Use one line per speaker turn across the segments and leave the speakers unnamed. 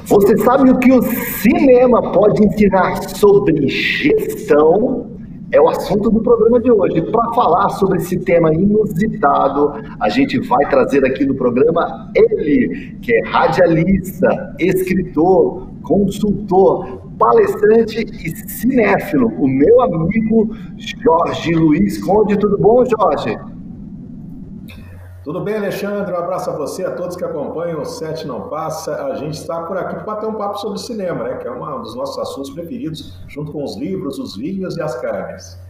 Você sabe o que o cinema pode ensinar sobre gestão? É o assunto do programa de hoje. Para falar sobre esse tema inusitado, a gente vai trazer aqui no programa ele, que é radialista, escritor, consultor, palestrante e cinéfilo, o meu amigo Jorge Luiz Conde. Tudo bom, Jorge?
Tudo bem, Alexandre? Um abraço a você, a todos que acompanham o Sete Não Passa. A gente está por aqui para bater um papo sobre cinema, né? Que é um dos nossos assuntos preferidos, junto com os livros, os vinhos e as carnes.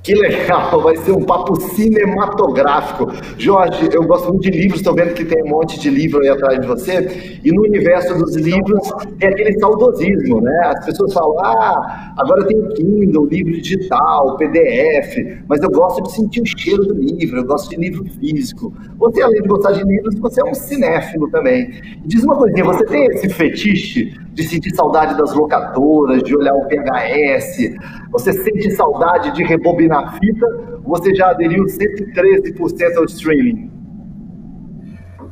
Que legal, vai ser um papo cinematográfico. Jorge, eu gosto muito de livros, estou vendo que tem um monte de livro aí atrás de você, e no universo dos livros tem aquele saudosismo, né? As pessoas falam, agora tem o Kindle, livro digital, PDF, mas eu gosto de sentir o cheiro do livro, eu gosto de livro físico. Você, além de gostar de livros, você é um cinéfilo também. Diz uma coisinha, você tem esse fetiche de sentir saudade das locadoras, de olhar o VHS? Você sente saudade de rebobinar a fita? Ou você já aderiu 113% ao streaming?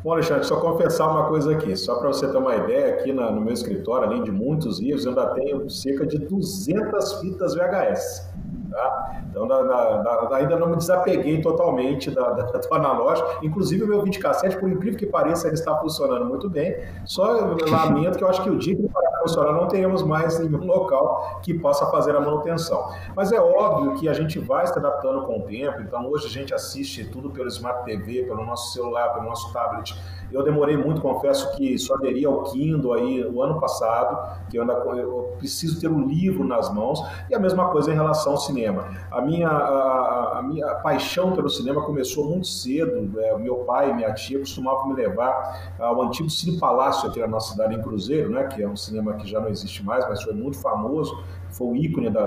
Bom, Alexandre, só confessar uma coisa aqui, só para você ter uma ideia, aqui no meu escritório, além de muitos livros, eu ainda tenho cerca de 200 fitas VHS. Tá? Então, ainda não me desapeguei totalmente do analógico. Inclusive, o meu videocassete, por incrível que pareça, ele está funcionando muito bem. Só eu lamento que eu acho que o dia que ele parar de funcionar, não teremos mais nenhum local que possa fazer a manutenção. Mas é óbvio que a gente vai se adaptando com o tempo. Então, hoje a gente assiste tudo pelo Smart TV, pelo nosso celular, pelo nosso tablet. Eu demorei muito, confesso que só aderi ao Kindle aí o ano passado, que eu preciso ter um livro nas mãos, e a mesma coisa em relação ao cinema. A minha paixão pelo cinema começou muito cedo. Meu pai e minha tia costumavam me levar ao antigo Cine Palácio aqui na nossa cidade, em Cruzeiro, né, que é um cinema que já não existe mais, mas foi muito famoso. Foi o ícone da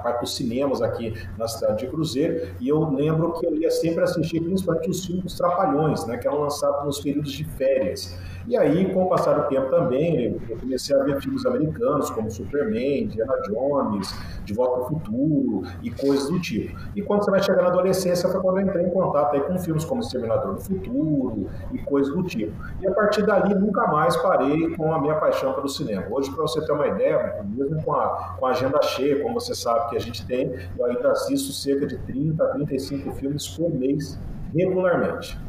parte dos cinemas aqui na cidade de Cruzeiro, e eu lembro que eu ia sempre assistir principalmente os filmes dos Trapalhões, né, que eram lançados nos períodos de férias. E aí, com o passar do tempo também, eu comecei a ver filmes americanos, como Superman, Indiana Jones, De Volta ao Futuro e coisas do tipo. E quando você vai chegar na adolescência, foi quando eu entrei em contato aí com filmes como Exterminador do Futuro e coisas do tipo. E a partir dali, nunca mais parei com a minha paixão pelo cinema. Hoje, para você ter uma ideia, mesmo com a agenda cheia, como você sabe que a gente tem, eu ainda assisto cerca de 30 a 35 filmes por mês, regularmente.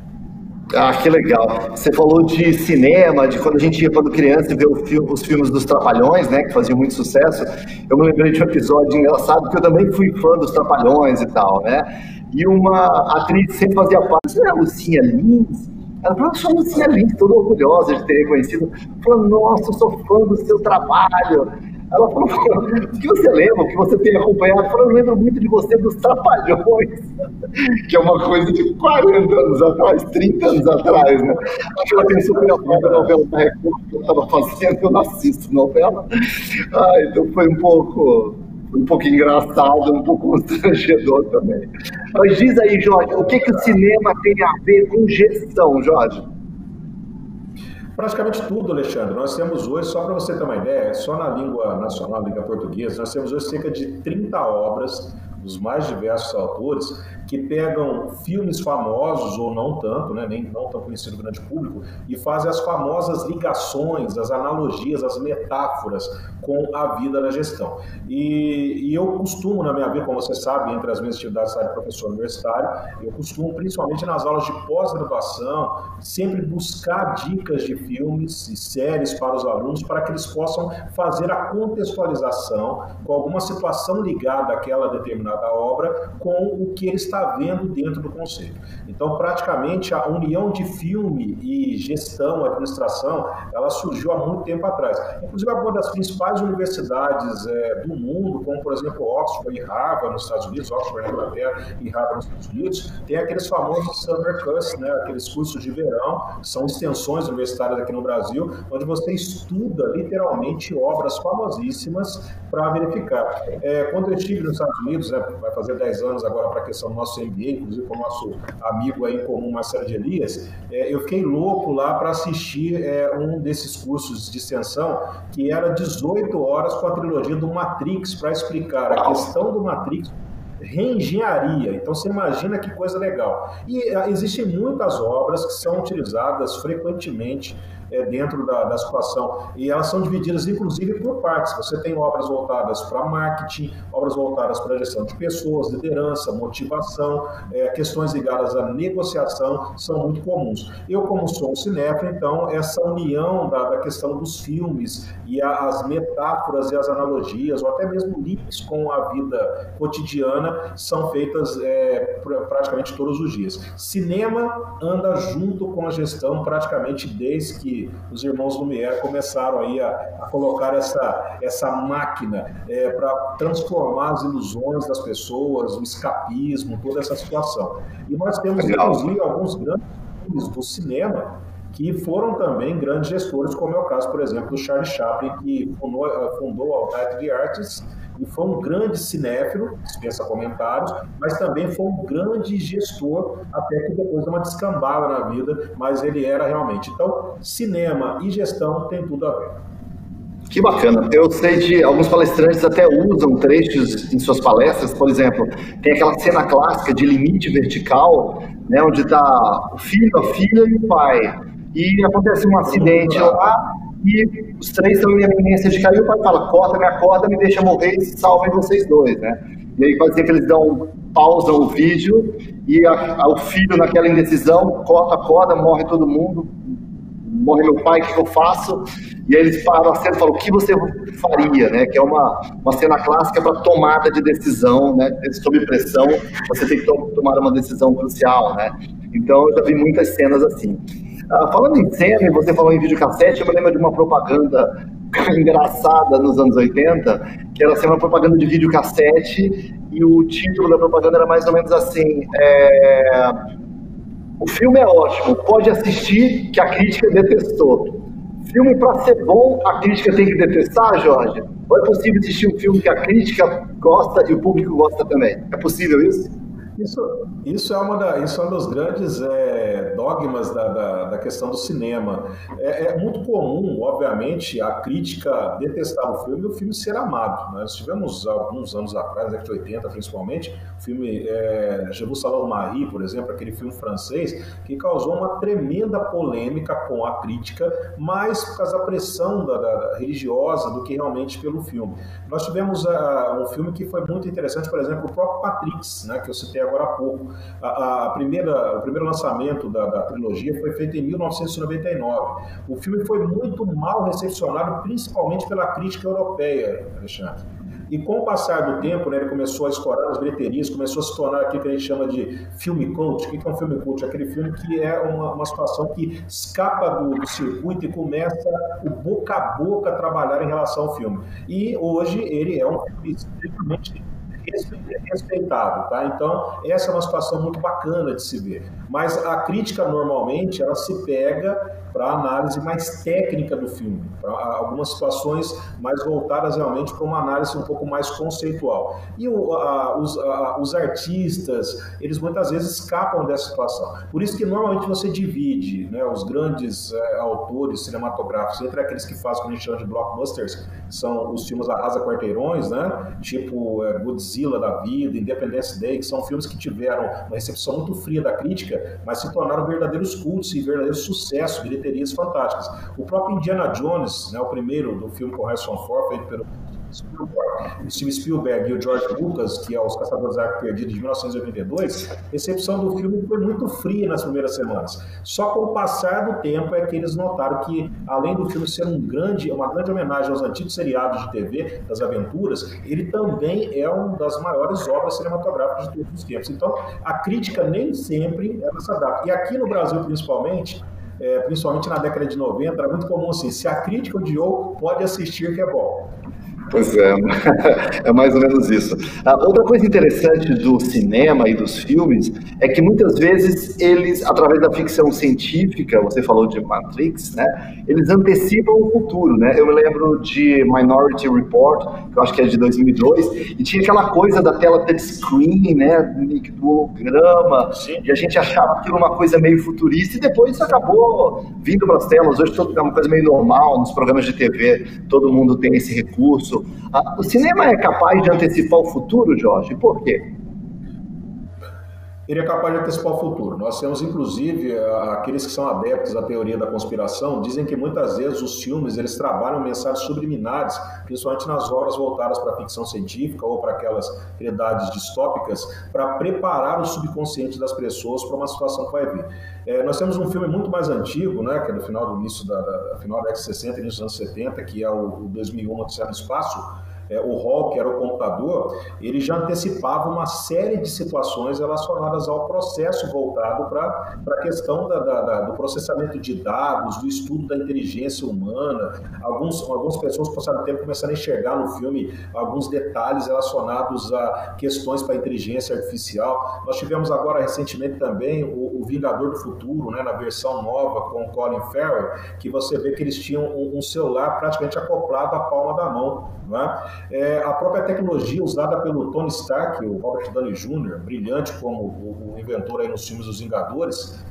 Que legal. Você falou de cinema, de quando a gente ia quando criança ver os filmes dos Trapalhões, né, que faziam muito sucesso. Eu me lembrei de um episódio engraçado, que eu também fui fã dos Trapalhões e tal, né? E uma atriz sempre fazia parte, isso é a Lucinha Lins? Ela falou, eu sou a Lucinha Lins, toda orgulhosa de ter reconhecido. Falando, nossa, eu sou fã do seu trabalho. Ela falou, o que você lembra, o que você tem acompanhado? Eu falei, eu lembro muito de você dos Trapalhões, que é uma coisa de 40 anos atrás, 30 anos atrás, né? Acho que ela tem super a novela da Record que eu estava fazendo, eu não assisto novela. Então foi um pouco engraçado, um pouco constrangedor também. Mas diz aí, Jorge, o que o cinema tem a ver com gestão, Jorge?
Praticamente tudo, Alexandre. Nós temos hoje, só para você ter uma ideia, só na língua nacional, língua portuguesa, nós temos hoje cerca de 30 obras dos mais diversos autores que pegam filmes famosos ou não tanto, né, nem não tão conhecido do grande público, e fazem as famosas ligações, as analogias, as metáforas com a vida da gestão. E eu costumo, na minha vida, como você sabe, entre as minhas atividades de professor universitário, eu costumo, principalmente nas aulas de pós-graduação, sempre buscar dicas de filmes e séries para os alunos para que eles possam fazer a contextualização com alguma situação ligada àquela determinada obra com o que ele está vendo dentro do conceito. Então, praticamente, a união de filme e gestão, administração, ela surgiu há muito tempo atrás. Inclusive, uma das principais universidades do mundo, como, por exemplo, Oxford e Harvard nos Estados Unidos, Oxford na Inglaterra e Harvard nos Estados Unidos, tem aqueles famosos summer courses, né, aqueles cursos de verão, que são extensões universitárias aqui no Brasil, onde você estuda, literalmente, obras famosíssimas para verificar. Quando eu estive nos Estados Unidos, vai fazer 10 anos agora para a questão do nosso MBA, inclusive com o nosso amigo aí em comum, Marcelo de Elias, eu fiquei louco lá para assistir um desses cursos de extensão, que era 18 horas com a trilogia do Matrix, para explicar a questão do Matrix, reengenharia. Então você imagina que coisa legal. E existem muitas obras que são utilizadas frequentemente dentro da situação. E elas são divididas, inclusive, por partes. Você tem obras voltadas para marketing, obras voltadas para a gestão de pessoas, liderança, motivação, questões ligadas à negociação são muito comuns. Eu, como sou um cinéfilo, então, essa união da questão dos filmes e as metáforas e as analogias, ou até mesmo links com a vida cotidiana, são feitas praticamente todos os dias. Cinema anda junto com a gestão praticamente desde que os irmãos Lumière começaram aí a colocar essa máquina para transformar as ilusões das pessoas, o escapismo, toda essa situação. E nós temos, inclusive, alguns grandes filmes do cinema que foram também grandes gestores, como é o caso, por exemplo, do Charlie Chaplin, que fundou a United the Artists, e foi um grande cinéfilo, dispensa comentários, mas também foi um grande gestor, até que depois deu uma descambada na vida, mas ele era realmente. Então, cinema e gestão tem tudo a ver.
Que bacana. Eu sei de alguns palestrantes até usam trechos em suas palestras, por exemplo, tem aquela cena clássica de limite vertical, né, onde está o filho, a filha e o pai. E acontece um acidente lá e os três estão em iminência de cair. O pai fala, corta minha corda, me deixa morrer e salvem vocês dois, né? E aí pode ser que eles pausam o vídeo e o filho naquela indecisão, corta a corda, morre todo mundo, morre meu pai, o que eu faço? E aí eles param a cena e falam, o que você faria, né? Que é uma cena clássica para tomada de decisão, né? Sob pressão, você tem que tomar uma decisão crucial, né? Então eu já vi muitas cenas assim. Falando em cena, e você falou em videocassete, eu me lembro de uma propaganda engraçada nos anos 80, que era uma propaganda de videocassete, e o título da propaganda era mais ou menos assim, o filme é ótimo, pode assistir que a crítica detestou. Filme para ser bom, a crítica tem que detestar, Jorge? Ou é possível assistir um filme que a crítica gosta e o público gosta também? É possível isso?
Isso é um dos grandes dogmas da questão do cinema. É muito comum, obviamente, a crítica detestar o filme e o filme ser amado. Nós tivemos alguns anos atrás, década de 80 principalmente, o filme Je vous salue Marie, por exemplo, aquele filme francês, que causou uma tremenda polêmica com a crítica, mais por causa da pressão da religiosa do que realmente pelo filme. Nós tivemos um filme que foi muito interessante, por exemplo, o próprio Matrix, né, que eu citei agora há pouco. O primeiro lançamento da trilogia foi feito em 1999. O filme foi muito mal recepcionado, principalmente pela crítica europeia, Alexandre. E com o passar do tempo, né, ele começou a estourar nas bilheterias, começou a se tornar aquilo que a gente chama de filme cult. O que é um filme cult? Aquele filme que é uma situação que escapa do circuito e começa o boca a boca a trabalhar em relação ao filme. E hoje ele é um filme extremamente respeitado, tá? Então, essa é uma situação muito bacana de se ver. Mas a crítica, normalmente, ela se pega para a análise mais técnica do filme, para algumas situações mais voltadas realmente para uma análise um pouco mais conceitual. E os artistas, eles muitas vezes escapam dessa situação. Por isso que, normalmente, você divide, né, os grandes autores cinematográficos entre aqueles que fazem o que a gente chama de blockbusters, que são os filmes arrasa-quarteirões, né, tipo Godzilla da vida, Independence Day, que são filmes que tiveram uma recepção muito fria da crítica, mas se tornaram verdadeiros cultos e verdadeiros sucessos, bilheterias fantásticas. O próprio Indiana Jones, né, o primeiro do filme com Harrison Ford, feito pelo Steven Spielberg e o George Lucas, que é Os Caçadores da Arca Perdida de 1982, a recepção do filme foi muito fria nas primeiras semanas. Só com o passar do tempo é que eles notaram que, além do filme ser uma grande homenagem aos antigos seriados de TV, das aventuras, ele também é uma das maiores obras cinematográficas de todos os tempos. Então, a crítica nem sempre ela se adapta. E aqui no Brasil, principalmente na década de 90, era muito comum assim, se a crítica odiou, pode assistir que é bom.
Pois é, é mais ou menos isso. Outra coisa interessante do cinema e dos filmes é que muitas vezes eles, através da ficção científica, você falou de Matrix, né? Eles antecipam o futuro, né? Eu me lembro de Minority Report, que eu acho que é de 2002, e tinha aquela coisa da tela touchscreen, né? Do holograma, e a gente achava aquilo uma coisa meio futurista, e depois isso acabou vindo para as telas. Hoje é uma coisa meio normal, nos programas de TV, todo mundo tem esse recurso. O cinema é capaz de antecipar o futuro, Jorge? Por quê?
Ele é capaz de antecipar o futuro. Nós temos, inclusive, aqueles que são adeptos à teoria da conspiração, dizem que muitas vezes os filmes eles trabalham mensagens subliminares, principalmente nas obras voltadas para a ficção científica ou para aquelas realidades distópicas, para preparar o subconsciente das pessoas para uma situação que vai vir. Nós temos um filme muito mais antigo, né, que é do final da década de 60, início dos anos 70, que é o 2001, Odisseia no Espaço. O Hall, que era o computador, ele já antecipava uma série de situações relacionadas ao processo voltado para a questão do processamento de dados, do estudo da inteligência humana. Algumas pessoas passaram tempo começando a enxergar no filme alguns detalhes relacionados a questões para a inteligência artificial. Nós tivemos agora recentemente também o Vingador do Futuro, né, na versão nova com o Colin Farrell, que você vê que eles tinham um celular praticamente acoplado à palma da mão, né? A própria tecnologia usada pelo Tony Stark, o Robert Downey Jr., brilhante como o inventor aí nos filmes dos Vingadores,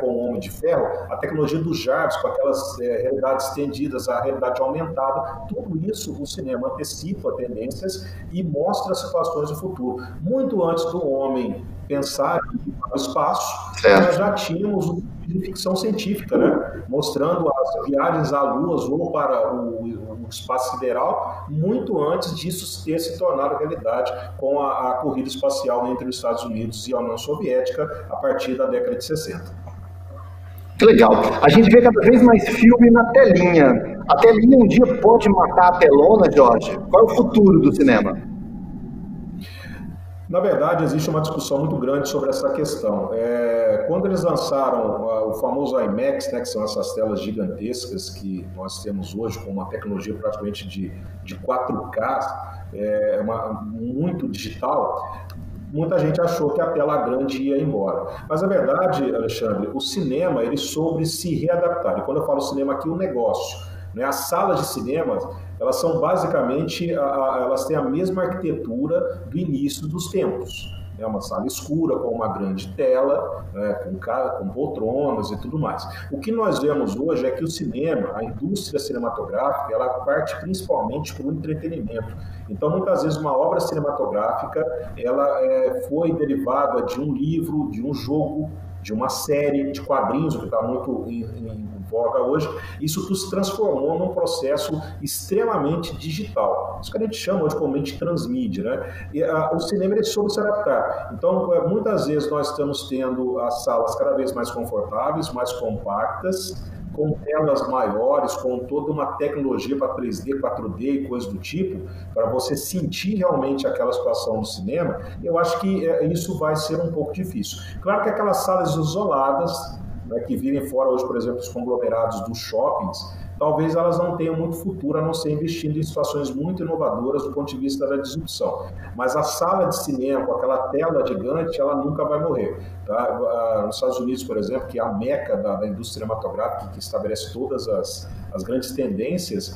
com o Homem de Ferro, a tecnologia do Jarvis, com aquelas realidades estendidas, a realidade aumentada, tudo isso o cinema antecipa tendências e mostra situações do futuro. Muito antes do homem pensar em ir para o espaço, nós já tínhamos um de ficção científica, né? Mostrando as viagens à Lua ou para o espaço sideral, muito antes disso ter se tornado realidade com a corrida espacial entre os Estados Unidos e a União Soviética a partir da década de 60.
Que legal. A gente vê cada vez mais filme na telinha. A telinha um dia pode matar a telona, Jorge? Qual é o futuro do cinema?
Na verdade, existe uma discussão muito grande sobre essa questão. Quando eles lançaram o famoso IMAX, né, que são essas telas gigantescas que nós temos hoje com uma tecnologia praticamente de 4K, muito digital, muita gente achou que a tela grande ia embora. Mas a verdade, Alexandre, o cinema ele soube se readaptar. E quando eu falo cinema aqui, o negócio. As salas de cinema, elas são basicamente, elas têm a mesma arquitetura do início dos tempos. É uma sala escura com uma grande tela, com poltronas e tudo mais. O que nós vemos hoje é que o cinema, a indústria cinematográfica, ela parte principalmente para o entretenimento. Então, muitas vezes, uma obra cinematográfica, ela foi derivada de um livro, de um jogo, de uma série de quadrinhos, o que está muito em voga hoje. Isso tudo se transformou num processo extremamente digital. Isso que a gente chama hoje comumente transmídia, né? E o cinema ele soube se adaptar. Então, muitas vezes nós estamos tendo as salas cada vez mais confortáveis, mais compactas, com telas maiores, com toda uma tecnologia para 3D, 4D e coisas do tipo, para você sentir realmente aquela situação do cinema. Eu acho que isso vai ser um pouco difícil. Claro que aquelas salas isoladas, né, que vivem fora hoje, por exemplo, os conglomerados dos shoppings, talvez elas não tenham muito futuro, a não ser investindo em situações muito inovadoras do ponto de vista da disrupção. Mas a sala de cinema, com aquela tela gigante, ela nunca vai morrer. Tá? Nos Estados Unidos, por exemplo, que é a meca da indústria cinematográfica, que estabelece todas as grandes tendências,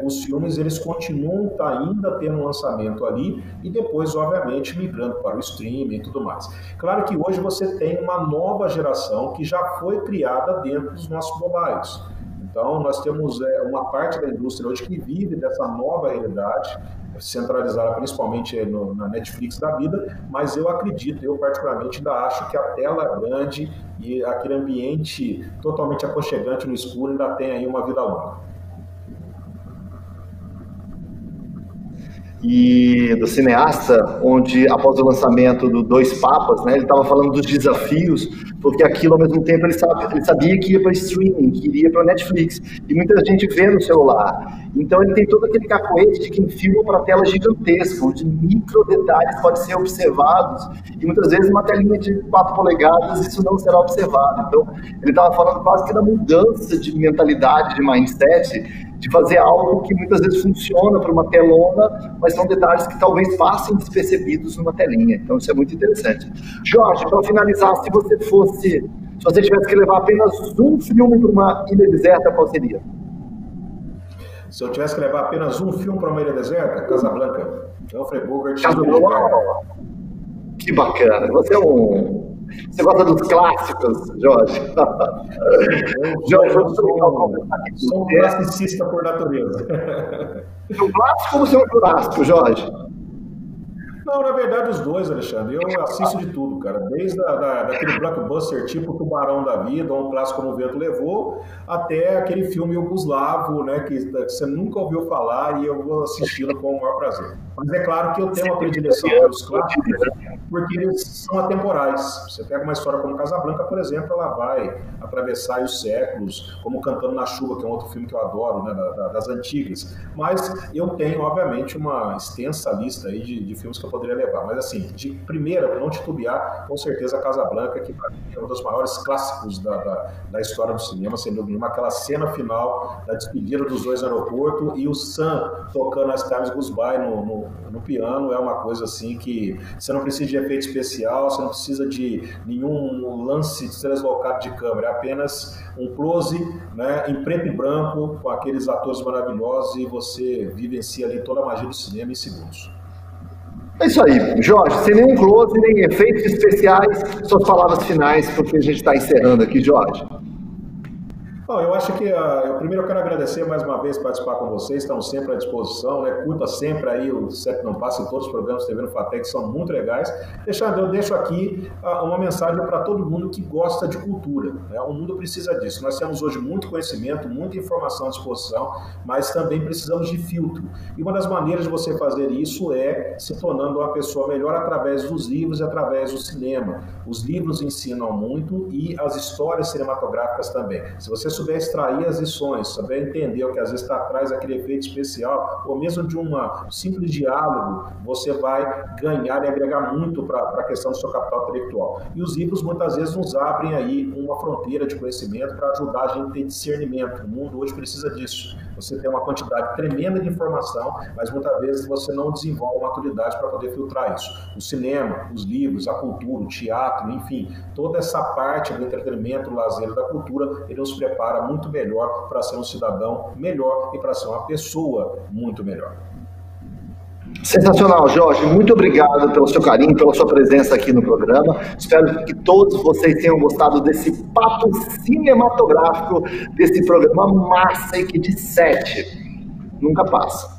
os filmes eles continuam ainda tendo um lançamento ali e depois, obviamente, migrando para o streaming e tudo mais. Claro que hoje você tem uma nova geração que já foi criada dentro dos nossos mobiles. Então, nós temos uma parte da indústria hoje que vive dessa nova realidade, centralizada principalmente na Netflix da vida, mas eu acredito, eu particularmente ainda acho que a tela grande e aquele ambiente totalmente aconchegante no escuro ainda tem aí uma vida longa.
E do cineasta, onde após o lançamento do Dois Papas, né, ele estava falando dos desafios, porque aquilo ao mesmo tempo ele sabia que ia para streaming, que iria para Netflix, e muita gente vê no celular. Então ele tem todo aquele cacoete de quem filma para tela gigantesca, onde micro detalhes podem ser observados, e muitas vezes uma telinha de 4 polegadas isso não será observado. Então ele estava falando quase que da mudança de mentalidade, de mindset, de fazer algo que muitas vezes funciona para uma telona, mas são detalhes que talvez passem despercebidos numa telinha. Então isso é muito interessante. Jorge, para finalizar, se você tivesse que levar apenas um filme para uma ilha deserta, qual seria?
Se eu tivesse que levar apenas um filme para uma ilha deserta, Casablanca. Humphrey Bogart.
Casablanca. Que bacana. Você gosta dos clássicos, Jorge?
Eu sou um classicista por natureza.
Um clássico ou você é um jurássico, Jorge?
Não, na verdade, os dois, Alexandre. Eu assisto de tudo, cara. Desde daquele blockbuster tipo Tubarão da Vida, ou um clássico como O Vento Levou, até aquele filme Yugoslavo, né, que você nunca ouviu falar e eu vou assisti-lo com o maior prazer. Mas é claro que eu tenho uma predileção pelos clássicos, porque eles são atemporais. Você pega uma história como Casablanca, por exemplo, ela vai atravessar os séculos, como Cantando na Chuva, que é um outro filme que eu adoro, né, das antigas. Mas eu tenho, obviamente, uma extensa lista aí de filmes que eu poderia levar. Mas, assim, de primeira, para não titubear, com certeza Casablanca, que para mim é um dos maiores clássicos da história do cinema, sem dúvida nenhuma, aquela cena final da despedida dos dois no aeroporto e o Sam tocando As Times Goes By no piano, é uma coisa assim que você não precisa de efeito especial, você não precisa de nenhum lance deslocado de câmera, é apenas um close, né, em preto e branco, com aqueles atores maravilhosos e você vivencia ali toda a magia do cinema em segundos.
É isso aí, Jorge, sem nenhum close, nem efeitos especiais, suas palavras finais, porque a gente está encerrando aqui, Jorge.
Bom, eu acho que, primeiro eu quero agradecer mais uma vez participar com vocês, estamos sempre à disposição, né? Curta sempre aí o Sempre Não Passa em todos os programas de TV no Fatec, que são muito legais. Eu deixo aqui uma mensagem para todo mundo que gosta de cultura, né? O mundo precisa disso. Nós temos hoje muito conhecimento, muita informação à disposição, mas também precisamos de filtro. E uma das maneiras de você fazer isso é se tornando uma pessoa melhor através dos livros e através do cinema. Os livros ensinam muito e as histórias cinematográficas também. Se você souber extrair as lições, souber entender o que às vezes está atrás daquele efeito especial, ou mesmo de um simples diálogo, você vai ganhar e agregar muito para a questão do seu capital intelectual. E os livros muitas vezes nos abrem aí uma fronteira de conhecimento para ajudar a gente a ter discernimento. O mundo hoje precisa disso. Você tem uma quantidade tremenda de informação, mas muitas vezes você não desenvolve maturidade para poder filtrar isso. O cinema, os livros, a cultura, o teatro, enfim, toda essa parte do entretenimento, do lazer e da cultura, ele nos prepara muito melhor para ser um cidadão melhor e para ser uma pessoa muito melhor.
Sensacional, Jorge. Muito obrigado pelo seu carinho, pela sua presença aqui no programa. Espero que todos vocês tenham gostado desse papo cinematográfico, desse programa massa e que de 7 nunca passa.